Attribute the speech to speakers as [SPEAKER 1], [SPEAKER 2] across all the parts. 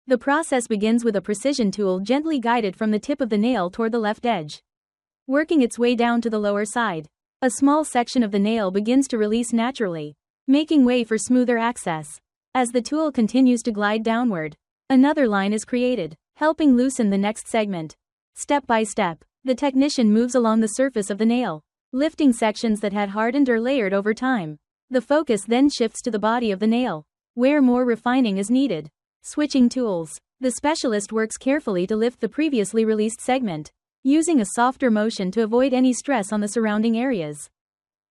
[SPEAKER 1] The process begins with a precision tool gently guided from the tip of the nail toward the left edge, working its way down to the lower side. A small section of the nail begins to release naturally, making way for smoother access. As the tool continues to glide downward, another line is created, helping loosen the next segment. Step by step, the technician moves along the surface of the nail, lifting sections that had hardened or layered over time. The focus then shifts to the body of the nail, where more refining is needed. Switching tools, the specialist works carefully to lift the previously released segment, using a softer motion to avoid any stress on the surrounding areas.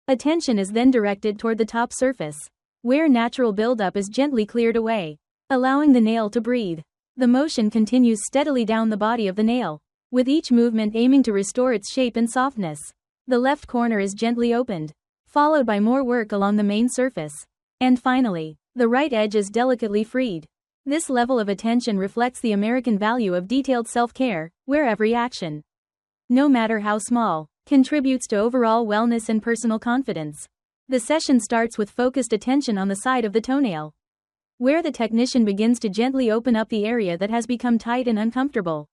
[SPEAKER 1] Attention is then directed toward the top surface, where natural buildup is gently cleared away, allowing the nail to breathe. The motion continues steadily down the body of the nail, with each movement aiming to restore its shape and softness. The left corner is gently opened, followed by more work along the main surface. And finally, the right edge is delicately freed. This level of attention reflects the American value of detailed self-care, where every action, no matter how small, contributes to overall wellness and personal confidence. The session starts with focused attention on the side of the toenail, where the technician begins to gently open up the area that has become tight and uncomfortable.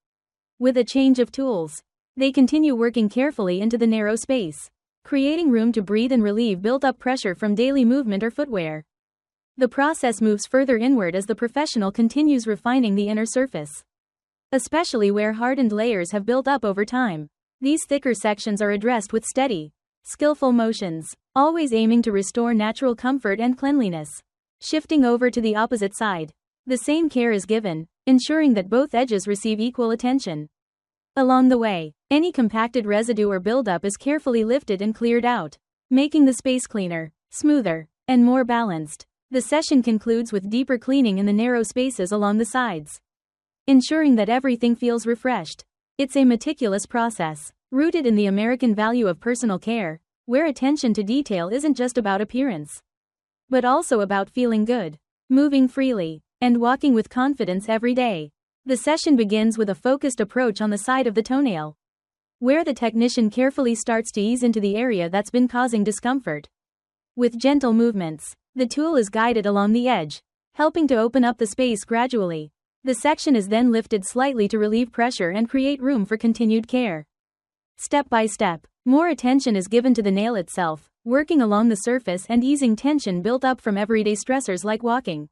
[SPEAKER 1] With a change of tools, they continue working carefully into the narrow space, creating room to breathe and relieve built-up pressure from daily movement or footwear. The process moves further inward as the professional continues refining the inner surface, especially where hardened layers have built up over time. These thicker sections are addressed with steady, skillful motions, always aiming to restore natural comfort and cleanliness. Shifting over to the opposite side, the same care is given, ensuring that both edges receive equal attention. Along the way, any compacted residue or buildup is carefully lifted and cleared out, making the space cleaner, smoother, and more balanced. The session concludes with deeper cleaning in the narrow spaces along the sides, ensuring that everything feels refreshed. It's a meticulous process, rooted in the American value of personal care, where attention to detail isn't just about appearance, but also about feeling good, moving freely, and walking with confidence every day. The session begins with a focused approach on the side of the toenail, where the technician carefully starts to ease into the area that's been causing discomfort. With gentle movements, the tool is guided along the edge, helping to open up the space gradually. The section is then lifted slightly to relieve pressure and create room for continued care. Step by step, more attention is given to the nail itself, working along the surface and easing tension built up from everyday stressors like walking,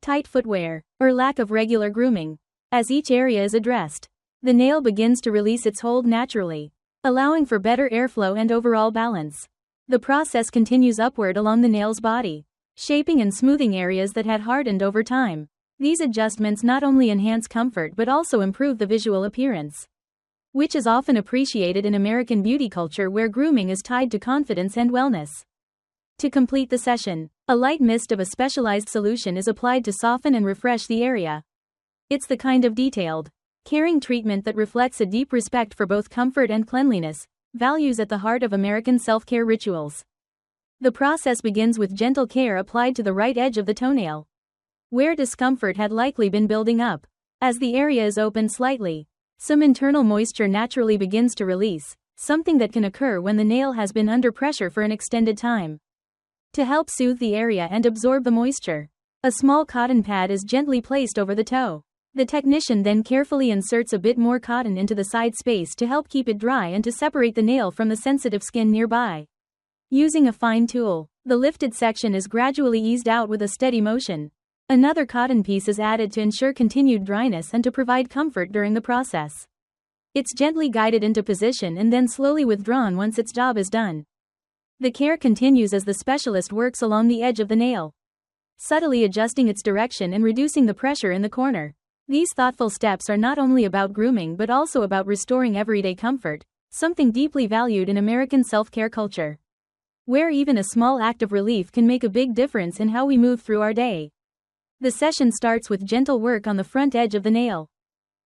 [SPEAKER 1] tight footwear, or lack of regular grooming. As each area is addressed, the nail begins to release its hold naturally, allowing for better airflow and overall balance. The process continues upward along the nail's body, shaping and smoothing areas that had hardened over time. These adjustments not only enhance comfort but also improve the visual appearance, which is often appreciated in American beauty culture where grooming is tied to confidence and wellness. To complete the session, a light mist of a specialized solution is applied to soften and refresh the area. It's the kind of detailed, caring treatment that reflects a deep respect for both comfort and cleanliness, values at the heart of American self-care rituals. The process begins with gentle care applied to the right edge of the toenail, where discomfort had likely been building up. As the area is opened slightly, some internal moisture naturally begins to release, something that can occur when the nail has been under pressure for an extended time. To help soothe the area and absorb the moisture, a small cotton pad is gently placed over the toe. The technician then carefully inserts a bit more cotton into the side space to help keep it dry and to separate the nail from the sensitive skin nearby. Using a fine tool, the lifted section is gradually eased out with a steady motion. Another cotton piece is added to ensure continued dryness and to provide comfort during the process. It's gently guided into position and then slowly withdrawn once its job is done. The care continues as the specialist works along the edge of the nail, subtly adjusting its direction and reducing the pressure in the corner. These thoughtful steps are not only about grooming but also about restoring everyday comfort, something deeply valued in American self-care culture, where even a small act of relief can make a big difference in how we move through our day. The session starts with gentle work on the front edge of the nail,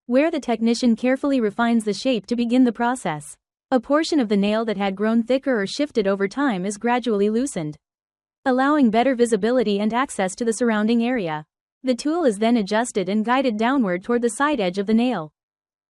[SPEAKER 1] where the technician carefully refines the shape to begin the process. A portion of the nail that had grown thicker or shifted over time is gradually loosened, allowing better visibility and access to the surrounding area. The tool is then adjusted and guided downward toward the side edge of the nail,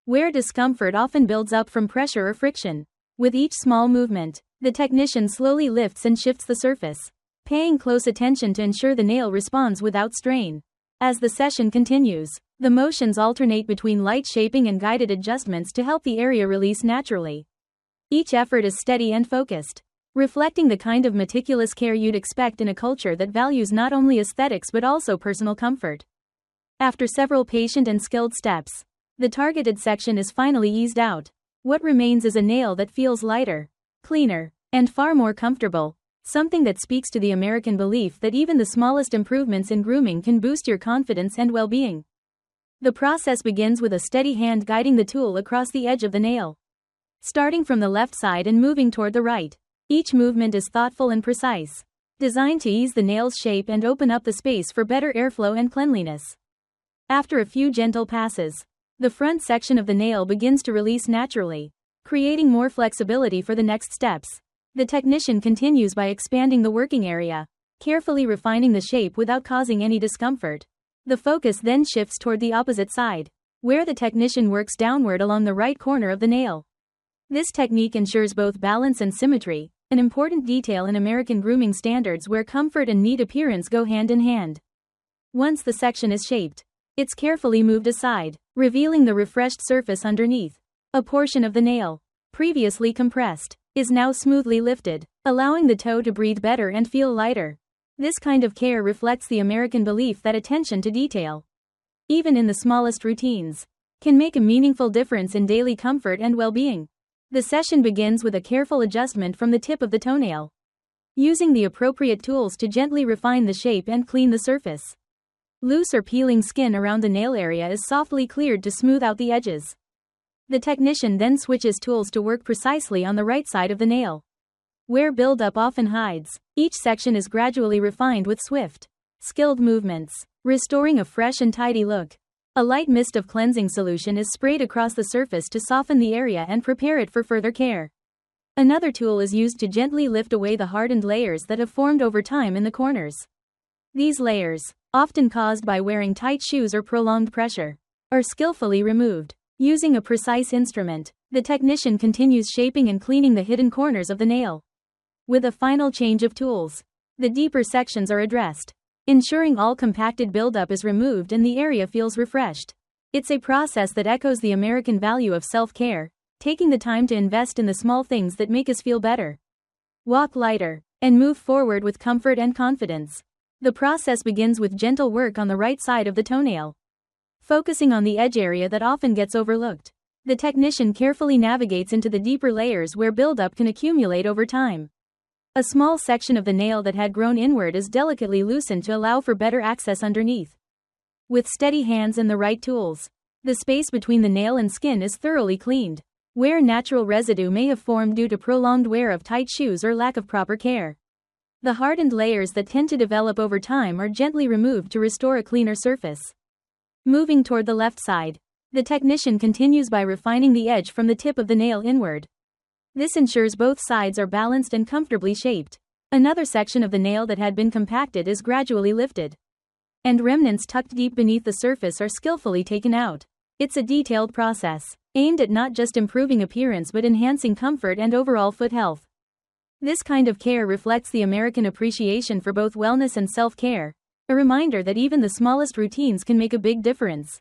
[SPEAKER 1] where discomfort often builds up from pressure or friction. With each small movement, the technician slowly lifts and shifts the surface, paying close attention to ensure the nail responds without strain. As the session continues, The motions alternate between light shaping and guided adjustments to help the area release naturally. Each effort is steady and focused, reflecting the kind of meticulous care you'd expect in a culture that values not only aesthetics but also personal comfort. After several patient and skilled steps, the targeted section is finally eased out. What remains is a nail that feels lighter, cleaner, and far more comfortable, something that speaks to the American belief that even the smallest improvements in grooming can boost your confidence and well-being. The process begins with a steady hand guiding the tool across the edge of the nail. Starting from the left side and moving toward the right, each movement is thoughtful and precise, designed to ease the nail's shape and open up the space for better airflow and cleanliness. After a few gentle passes, the front section of the nail begins to release naturally, creating more flexibility for the next steps. The technician continues by expanding the working area, carefully refining the shape without causing any discomfort. The focus then shifts toward the opposite side, where the technician works downward along the right corner of the nail. This technique ensures both balance and symmetry, an important detail in American grooming standards where comfort and neat appearance go hand in hand. Once the section is shaped, it's carefully moved aside, revealing the refreshed surface underneath. A portion of the nail, previously compressed, is now smoothly lifted, allowing the toe to breathe better and feel lighter. This kind of care reflects the American belief that attention to detail, even in the smallest routines, can make a meaningful difference in daily comfort and well-being. The session begins with a careful adjustment from the tip of the toenail, using the appropriate tools to gently refine the shape and clean the surface. Loose or peeling skin around the nail area is softly cleared to smooth out the edges. The technician then switches tools to work precisely on the right side of the nail, where buildup often hides. Each section is gradually refined with swift, skilled movements, restoring a fresh and tidy look. A light mist of cleansing solution is sprayed across the surface to soften the area and prepare it for further care. Another tool is used to gently lift away the hardened layers that have formed over time in the corners. These layers, often caused by wearing tight shoes or prolonged pressure, are skillfully removed. Using a precise instrument, the technician continues shaping and cleaning the hidden corners of the nail. With a final change of tools, the deeper sections are addressed, ensuring all compacted buildup is removed and the area feels refreshed. It's a process that echoes the American value of self-care, taking the time to invest in the small things that make us feel better, walk lighter, and move forward with comfort and confidence. The process begins with gentle work on the right side of the toenail, focusing on the edge area that often gets overlooked. The technician carefully navigates into the deeper layers where buildup can accumulate over time. A small section of the nail that had grown inward is delicately loosened to allow for better access underneath. With steady hands and the right tools, the space between the nail and skin is thoroughly cleaned, where natural residue may have formed due to prolonged wear of tight shoes or lack of proper care. The hardened layers that tend to develop over time are gently removed to restore a cleaner surface. Moving toward the left side, the technician continues by refining the edge from the tip of the nail inward. This ensures both sides are balanced and comfortably shaped. Another section of the nail that had been compacted is gradually lifted, and remnants tucked deep beneath the surface are skillfully taken out. It's a detailed process, aimed at not just improving appearance but enhancing comfort and overall foot health. This kind of care reflects the American appreciation for both wellness and self-care, a reminder that even the smallest routines can make a big difference.